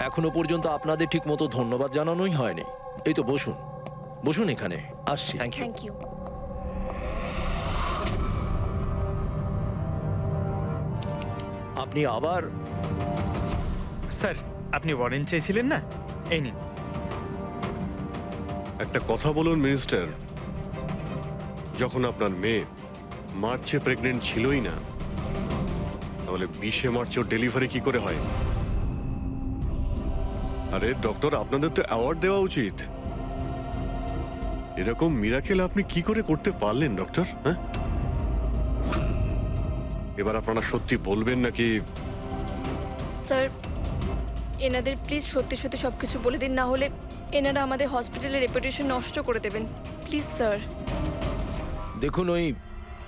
এখনো পর্যন্ত আপনাদের ঠিক মতো ধন্যবাদ জানানোই হয়নি। এই তো বসুন, বসুন এখানে, আসছি। Thank you. Thank you. আপনি আবার স্যার, আপনি ওয়ারেন্ট চেয়েছিলেন না, এই নিন। একটা কথা বলুন মিনিস্টার, যখন আপনার মেয়ে মার্চে প্রেগনেন্ট ছিলই না, তাহলে 20 মার্চ ওর ডেলিভারি কি করে হয়? আরে ডক্টর, আপনাদের তো অ্যাওয়ার্ড দেওয়া উচিত। এরকম মিরাকেল আপনি কি করে করতে পারলেন ডক্টর? হ্যাঁ, এবার আপনারা সত্যি বলবেন নাকি? স্যার, এনাদের প্লিজ সত্যি সত্যি সব কিছু বলে দিন, না হলে এনারা আমাদের হসপিটালের রেপুটেশন নষ্ট করে দেবেন। Please sir. দেখুন, ওই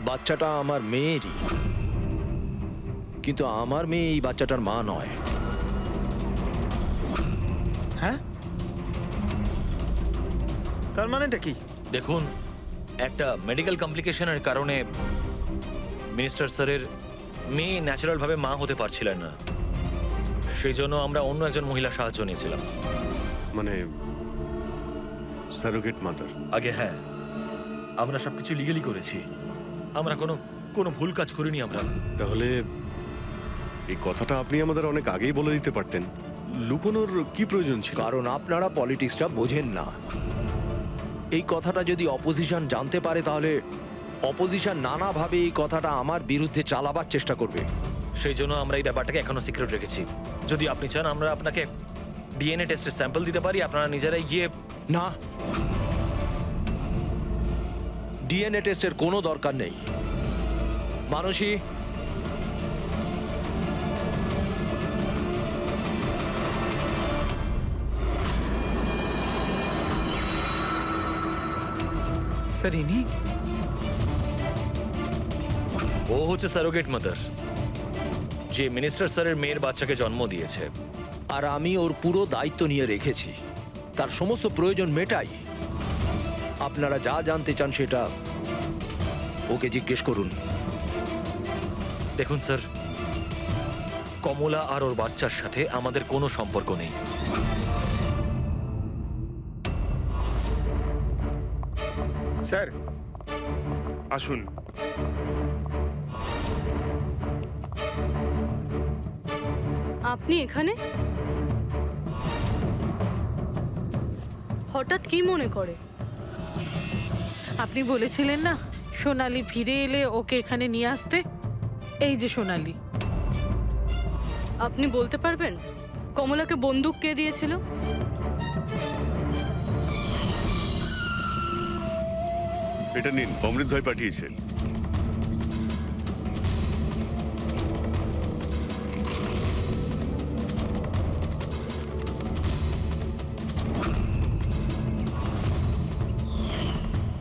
বাচ্চাটা আমার মেয়েরই, কিন্তু আমার মেয়ে এই বাচ্চাটার মা নয়। হ্যাঁ, তার মানেটা কি? দেখুন, একটা মেডিকেল কমপ্লিকেশনের কারণে মিনিস্টার স্যারের মেয়ে ন্যাচারালভাবে মা হতে পারছিলেন না, সেই জন্য আমরা অন্য একজন মহিলা সাহায্য নিয়েছিলাম। মানে সারোগেট মাদার? আগে হ্যাঁ, আমরা সবকিছু লিগালি করেছি, আমরা কোনো ভুল কাজ করিনি আমরা। তাহলে এই কথাটা আপনি আমাদের অনেক আগেই বলে দিতে পারতেন। লুকোনোর কি প্রয়োজন ছিল? কারণ আপনারা পলিটিক্সটা বোঝেন না। এই কথাটা যদি অপোজিশন জানতে পারে, তাহলে অপোজিশন নানাভাবে এই কথাটা আমার বিরুদ্ধে চালাবার চেষ্টা করবে। সেই জন্য আমরা এই ব্যাপারটাকে এখনো সিক্রেট রেখেছি। যদি আপনি চান, আমরা আপনাকে ডিএনএ টেস্টের স্যাম্পল দিতে পারি, আপনারা নিজেরাই গিয়ে। না, ডিএনএ টেস্টের কোনো দরকার নেই। মানসী, স্যার, ইনি? ও হচ্ছে সারোগেট মাদার, যে মিনিস্টার স্যারের মেয়ের বাচ্চাকে জন্ম দিয়েছে। আর আমি ওর পুরো দায়িত্ব নিয়ে রেখেছি, তার সমস্ত প্রয়োজন মেটাই। আপনারা যা জানতে চান সেটা ওকে জিজ্ঞেস করুন। দেখুন স্যার, কমলা আর ওর বাচ্চার সাথে আমাদের কোনো সম্পর্ক নেই। স্যার আসুন। আপনি এখানে হঠাৎ কি মনে করে? আপনি বলেছিলেন না সোনালি ফিরে এলে ওকে এখানে নিয়ে আসতে। এই যে সোনালি। আপনি বলতে পারবেন কমলাকে বন্দুক কে দিয়েছিল? এটা নিন, অমৃত ভাই পাঠিয়েছে।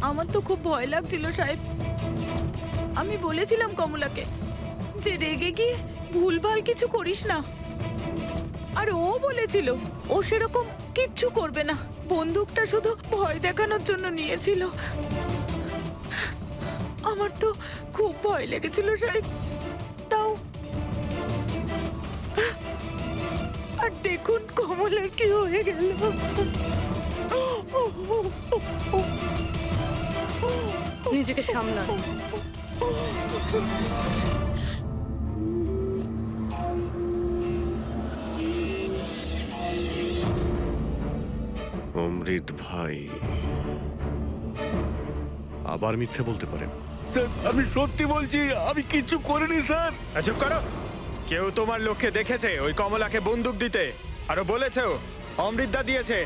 আমার তো খুব ভয় লাগছিল সাহেব। আমি বলেছিলাম কমলাকে যে রেগে গিয়ে ভুলভাল কিছু করিস না, আর ও বলেছিল ও সেরকম কিচ্ছু করবে না, বন্দুকটা শুধু ভয় দেখানোর জন্য নিয়েছিল। আমার তো খুব ভয় লেগেছিল সাহেব। তাও আর দেখুন কমলার কি হয়ে গেল। নিজেকে সামলান। অমৃত ভাই আবার মিথ্যে বলতে পারেন? স্যার, আমি সত্যি বলছি, আমি কিচ্ছু করিনি স্যার। চুপ করো। কেউ তোমার লোককে দেখেছে ওই কমলাকে বন্দুক দিতে? আরো বলেছেও অমৃতদা দিয়েছে।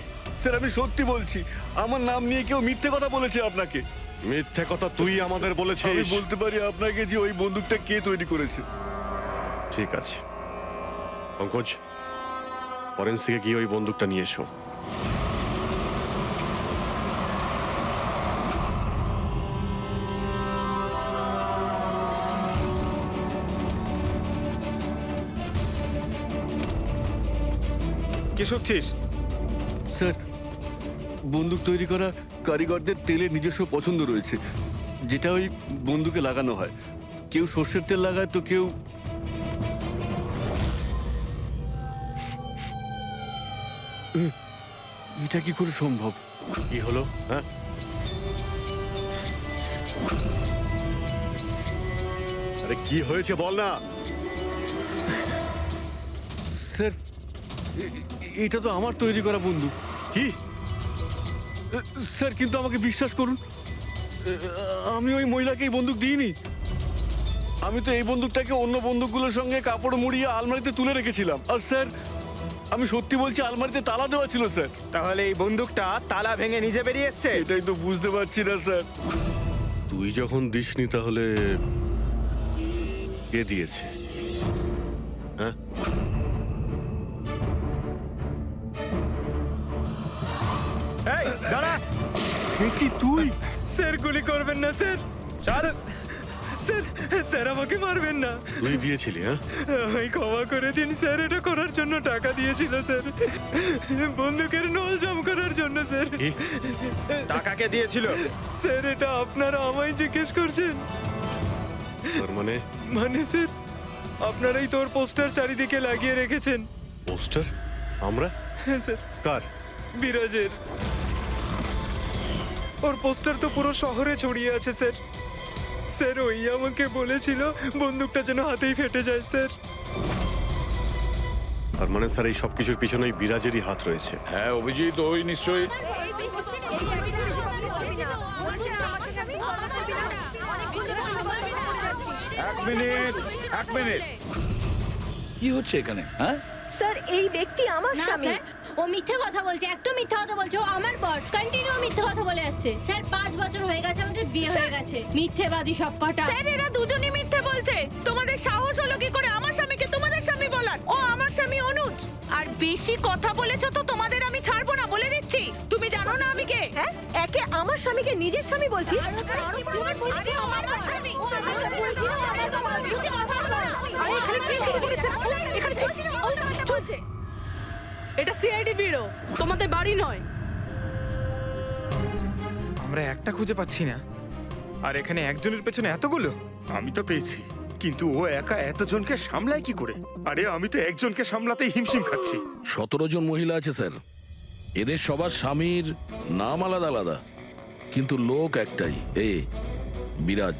স্যার, আমি সত্যি বলছি, আমার নাম নিয়ে কেউ মিথ্যে কথা বলেছে আপনাকে। মিথ্যে কথা তুই আমাদের আমি বলেছিস। বলতে পারি আপনাকে যে ওই বন্দুকটা কে তৈরি করেছে। ঠিক আছে পঙ্কজ, ফরেন্সিকে গিয়ে ওই বন্দুকটা নিয়ে এসো। কে শুকছিস? স্যার বন্দুক তৈরি করা কারিগরদের তেলের নিজস্ব পছন্দ রয়েছে, যেটা ওই বন্দুকে লাগানো হয়। কেউ সর্ষের তেল লাগায় তো কেউ এটা কি করে সম্ভব? কি হলো? হ্যাঁ, আরে কি হয়েছে বল না। স্যার এটা তো আমার তৈরি করা বন্দুক। কি? স্যার কিন্তু আমাকে বিশ্বাস করুন, আমি ওই মহিলাকে এই বন্দুক দিইনি। আমি তো এই বন্দুকটাকে অন্য বন্দুকগুলোর সঙ্গে কাপড় মুড়িয়ে আলমারিতে তুলে রেখেছিলাম। আর স্যার আমি সত্যি বলছি, আলমারিতে তালা দেওয়া ছিল স্যার। তাহলে এই বন্দুকটা তালা ভেঙে নিজে বেরিয়ে এসছে? এটাই তো বুঝতে পারছি না স্যার। তুই যখন দিসনি তাহলে কে দিয়েছে? হ্যাঁ, এই দাঁড়া! এ কি তুই? স্যার গুলি করবেন না স্যার। স্যার স্যার স্যার আমাকে মারবেন না। তুই দিয়েছিলি? হ্যাঁ, আমায় ক্ষমা করে দিন স্যার, এটা করার জন্য টাকা দিয়েছিল স্যার, বন্দুকের নল জাম করার জন্য স্যার। কি? টাকা কে দিয়েছিল? স্যার এটা আপনারা আমায় জিজ্ঞেস করছেন? তার মানে মানে স্যার আপনারাই তোর পোস্টার চারিদিকে লাগিয়ে রেখেছেন। পোস্টার? আমরা? হ্যাঁ স্যার, কার? বিরাজের। ওর পোস্টার তো পুরো শহরে ছড়িয়ে আছে স্যার। স্যার ওই আমাকে বলেছিল বন্দুকটা যেন হাতেই ফেটে যায় স্যার। তার মানে স্যার এই সবকিছুর পিছনেই বিরাজেরই হাত রয়েছে। হ্যাঁ অভিজিৎ, ওই নিশ্চয়ই। এক মিনিট কি হচ্ছে এখানে? হ্যাঁ স্যার এই ব্যক্তি আমার না স্বামী। স্যার, ও মিথ্যে কথা বলছে, একদম মিথ্যে কথা বলছে। ও আমার পর কন্টিনিউ মিথ্যে কথা বলে যাচ্ছে। স্যার 5 বছর হয়ে গেছে আমাদের বিয়ে হয়ে গেছে। মিথ্যেবাদী সব কটা। স্যার এরা দুজনেই মিথ্যে বলছে। তোমাদের সাহস হলো কি করে আমার স্বামীকে তোমাদের স্বামী বলার? ও আমার স্বামী অনুজ। আর বেশি কথা বলেছো তো তোমাদের আমি ছাড়বো না, বলে দিচ্ছি। তুমি জানো না আমি কে? হ্যাঁ, একে আমার স্বামীকে নিজের স্বামী বলছি। তোমার বলছি ও আমার স্বামী। ও আমার বলছি ও আমার বাবা। তুমি কথা বলো না। আরে এখানে কি শুরু করেছে? এখানে চলছে। এটা সিআইডি ব্যুরো, তোমাদের বাড়ি নয়। আমরা একটা খুঁজে পাচ্ছি না, আর এখানে একজনের পেছনে এতগুলো। আমি তো পেয়েছি, কিন্তু ও একা এতজনকে সামলায় কি করে? আরে আমি তো একজনকে সামলাতেই হিমশিম খাচ্ছি। 17 জন মহিলা আছে স্যার। এদের সবার স্বামীর নাম আলাদা আলাদা, কিন্তু লোক একটাই, বিরাজ।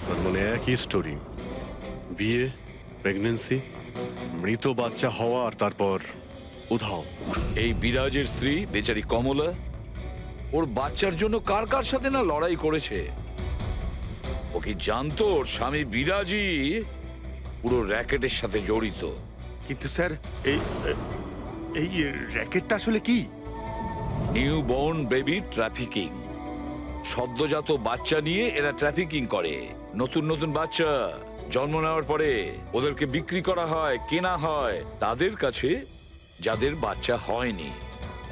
তার মানে একই স্টোরি, বিয়ে, প্রেগন্যান্সি, মৃত বাচ্চা হওয়া, আর তারপর উধাও। এই বিরাজের স্ত্রী বেচারি কমলা ওর বাচ্চার জন্য কার কার সাথে না লড়াই করেছে। ও কি জানতো ওর স্বামী বিরাজই পুরো র্যাকেটের সাথে জড়িত? কিন্তু স্যার এই এই র্যাকেটটা আসলে কি? New born baby trafficking. সদ্যজাত বাচ্চা নিয়ে এরা ট্রাফিকিং করে। নতুন নতুন বাচ্চা জন্ম নেওয়ার পরে ওদেরকে বিক্রি করা হয়, কেনা হয় তাদের কাছে যাদের বাচ্চা হয়নি,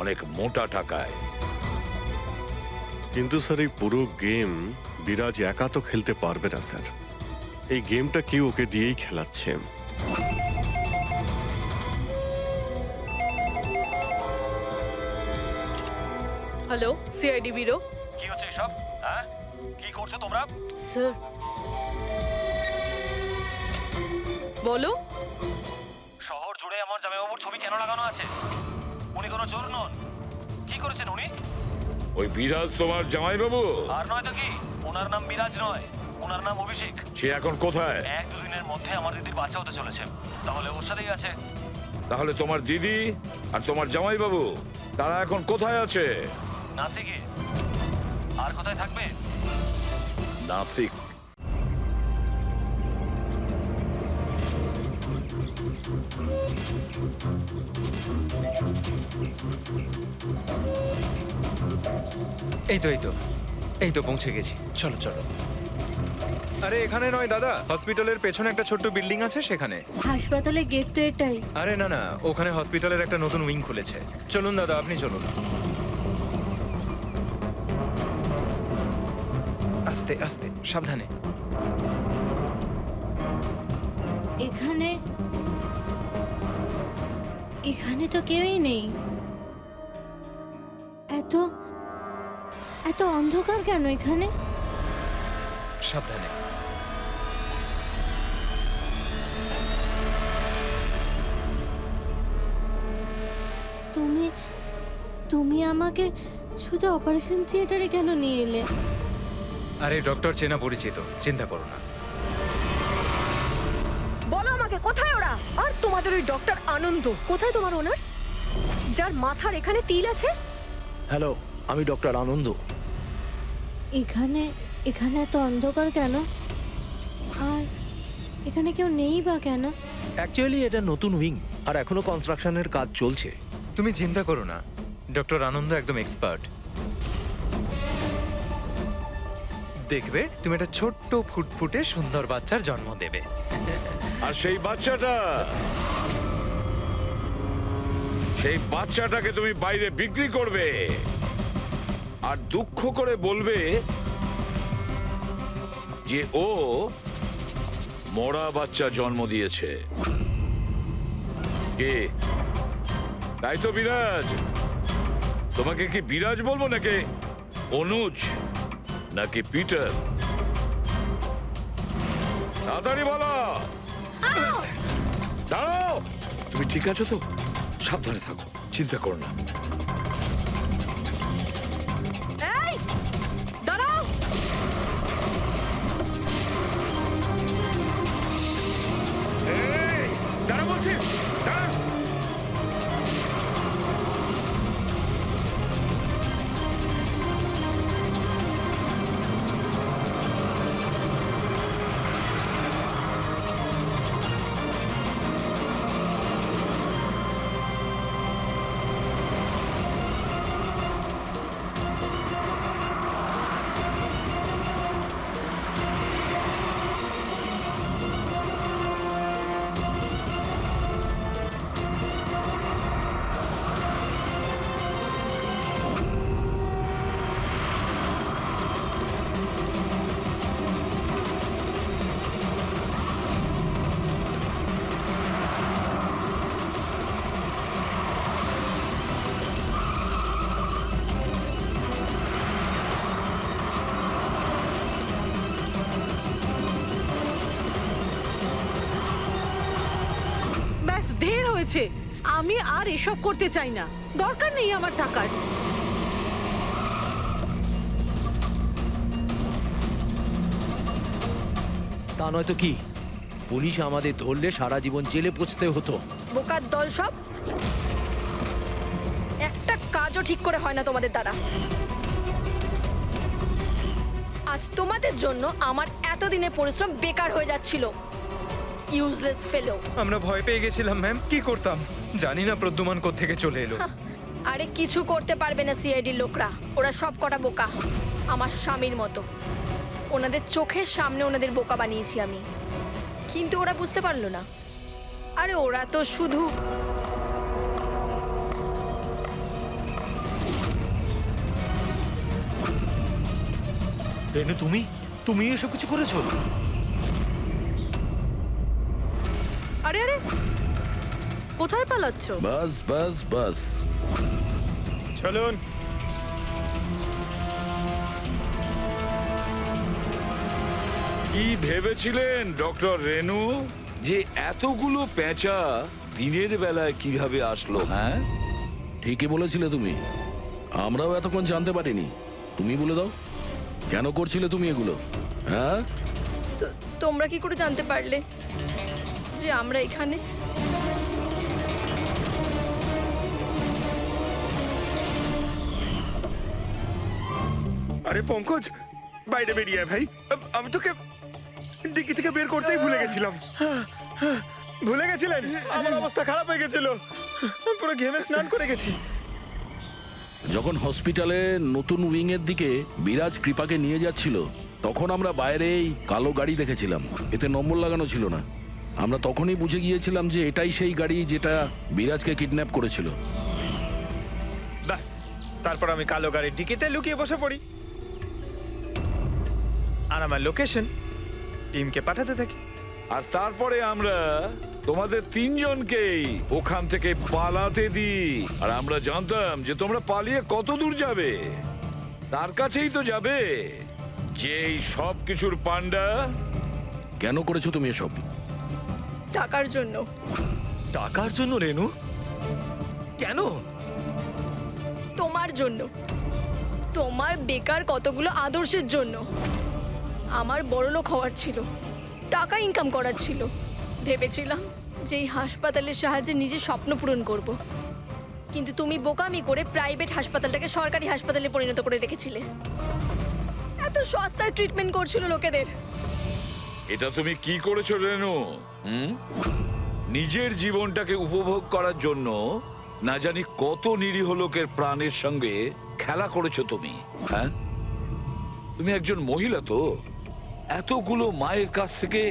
অনেক মোটা টাকায়। কিন্তু স্যার এই পুরো গেম বিরাজ একা তো খেলতে পারবে না স্যার। এই গেমটা কেউ ওকে দিয়েই খেলাচ্ছে। Hello, CID bureau. কি হচ্ছে এসব? হ্যাঁ, কি করছো তোমরা? স্যার বলো। শহর জুড়ে আমার জামাইবাবুর ছবি কেন লাগানো আছে? উনি কোনো চোর নন। কি করেছেন উনি? ওই বিরাজ তোমার জামাইবাবু? আর নয় তো কি, ওনার নাম বিরাজ নয়, ওনার নাম অভিষেক। সে এখন কোথায়? 1-2 দিনের মধ্যে আমার দিদির বাচ্চা হতে চলেছে, তাহলে ওর সাথেই আছে। তাহলে তোমার দিদি আর তোমার জামাইবাবু তারা এখন কোথায় আছে? নাসিকে। আর কোথায় থাকবে? নাসিক। এই তো এই তো পৌঁছে গেছি। চলো চলো। আরে এখানে নয় দাদা, হসপিটালের পেছনে একটা ছোট্ট বিল্ডিং আছে সেখানে। হাসপাতালের গেট তো এটাই। আরে না না, ওখানে হসপিটালের একটা নতুন উইং খুলেছে। চলুন দাদা, আপনি চলুন। আস্তে আস্তে, সাবধানে। এখানে তো কেউই নেই। এত এত অন্ধকার কেন এখানে? সাবধানে। তুমি তুমি আমাকে শুধু অপারেশন থিয়েটারে কেন নিয়ে এলে? আরে ডক্টর চেনা পরিচিত, চিন্তা করো না। বলো আমাকে কোথায় ওরা? আর তোমাদের ওই ডক্টর আনন্দ কোথায়? তোমার ওনার্স যার মাথার এখানে তিল আছে? হ্যালো, আমি ডক্টর আনন্দ। এখানে এখানে এত অন্ধকার কেন? আর এখানে কেউ নেই বা কেন? অ্যাকচুয়ালি এটা নতুন উইং আর এখনো কনস্ট্রাকশনের কাজ চলছে। তুমি চিন্তা করো না, ডক্টর আনন্দ একদম এক্সপার্ট। দেখবে তুমি একটা ছোট্ট ফুটফুটে সুন্দর বাচ্চার জন্ম দেবে। আর সেই বাচ্চাটাকে তুমি বাইরে বিক্রি করবে আর দুঃখ করে বলবে যে ও মরা বাচ্চা জন্ম দিয়েছে। কে? তাই তো বিরাজ। তোমাকে কি বিরাজ বলবো নাকি অনুজ নাকি পিটার? তাড়াতাড়ি বলো। দাঁড়াও। তুমি ঠিক আছো তো? সাবধানে থাকো, চিন্তা করো না। এই দাঁড়াও। দাঁড়া বলছি, দাঁড়া। ব্যাস ঢের হয়েছে। আমি আর এসব করতে চাই না, দরকার নেই আমার টাকার। তা নয় তো কি, পুলিশ আমাদের ধরলে সারা জীবন জেলে পচতে হতো। বোকার দল সব। একটা কাজও ঠিক করে হয় না তোমাদের দ্বারা। আজ তোমাদের জন্য আমার এতদিনের পরিশ্রম বেকার হয়ে যাচ্ছিল। ইউজলেস ফেলো। আমরা ভয় পেয়ে গেছিলাম ম্যাম, কি করতাম জানি না প্রদ্যুমান কোত্থেকে চলে এলো। আরে কিছু করতে পারবে না সিআইডির লোকরা। ওরা সব কটা বোকা, আমার স্বামীর মতো। ওনাদের চোখের সামনে ওনাদের বোকা বানিয়েছি আমি, কিন্তু ওরা বুঝতে পারলো না। আরে ওরা তো শুধু রেনু, তুমি তুমি এসব কিছু করেছো? আরে আরে কোথায় পালাচ্ছ? বাস বাস বাস। চলুন। কি ভেবেছিলেন ডক্টর রেনু যে এতগুলো পেঁচা দিনের বেলায় কিভাবে আসলো? হ্যাঁ, ঠিকই বলেছিলে তুমি, আমরাও এতক্ষণ জানতে পারিনি। তুমি বলে দাও, কেন করছিলে তুমি এগুলো? হ্যাঁ, তোমরা কি করে জানতে পারলে যে আমরা এখানে? আরে পঙ্কজ, বাইরে বেরিয়ে আয় ভাই। আমি তোকে ডিকি থেকে বের করতেই ভুলে গেছিলাম। ভুলে গেছিলেন? আমার অবস্থা খারাপ হয়ে গেছিল, পুরো ঘেমে স্নান করে গেছি। যখন হসপিটালে নতুন উইং এর দিকে বিরাজ কৃপাকে নিয়ে যাচ্ছিল, তখন আমরা বাইরেই কালো গাড়ি দেখেছিলাম, এতে নম্বর লাগানো ছিল না। আমরা তখনই বুঝে গিয়েছিলাম যে এটাই সেই গাড়ি যেটা বিরাজকে কিডন্যাপ করেছিল। ব্যাস, তারপর আমি কালো গাড়ির ডিকিতে লুকিয়ে বসে পড়ি আর আমার লোকেশন টিমকে পাঠাতে থাকি। আর তারপরে আমরা তোমাদের তিনজনকেই ওখান থেকে পালাতে দিই। আর আমরা জানতাম যে তোমরা পালিয়ে কত দূর যাবে, তার কাছেই তো যাবে, যেই সব কিছুর পান্ডা। কেন করেছো তুমি এসব? টাকার জন্য। টাকার জন্য রেনু? কেন? তোমার জন্য, তোমার বেকার কতগুলো আদর্শের জন্য। আমার বড়লোক হওয়ার ছিল, টাকা ইনকাম করার ছিল। ভেবেছিলাম যে এই হাসপাতালের সাহায্যে নিজের স্বপ্ন পূরণ করব। কিন্তু তুমি বোকামি করে প্রাইভেট হাসপাতালটাকে সরকারি হাসপাতালে পরিণত করে রেখেছিলে। এত সস্তায় ট্রিটমেন্ট করছিল লোকেদের। এটা তুমি কি করেছো রেনু? নিজের জীবনটাকে উপভোগ করার জন্য না জানি কত নিরীহ লোকের প্রাণের সঙ্গে খেলা করেছো তুমি। হ্যাঁ, তুমি একজন মহিলা তো, এতগুলো মায়ের কাছ থেকে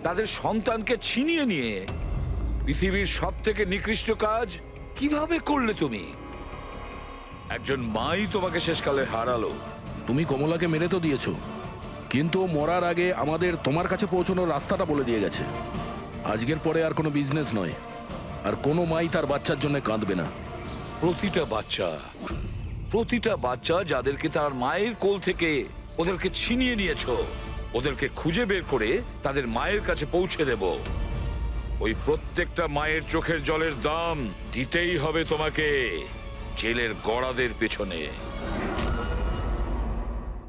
তাদের সন্তানকে ছিনিয়ে নিয়ে পৃথিবীর সব থেকে নিকৃষ্ট কাজ কিভাবে করলে তুমি? একজন মাই তোমাকে শেষকালে হারালো। তুমি কমলাকে মেরে তো দিয়েছো, কিন্তু ও মরার আগে আমাদের তোমার কাছে পৌঁছানোর রাস্তাটা বলে দিয়ে গেছে। আজকের পরে আর কোনো বিজনেস নয়, আর কোনো মাই তার বাচ্চার জন্য কাঁদবে না। প্রতিটা বাচ্চা যাদেরকে তার মায়ের কোল থেকে ওদেরকে ছিনিয়ে নিয়েছো, ওদেরকে খুঁজে বের করে তাদের মায়ের কাছে পৌঁছে দেব। ওই প্রত্যেকটা মায়ের চোখের জলের দাম দিতেই হবে তোমাকে জেলের গড়াদের পেছনে।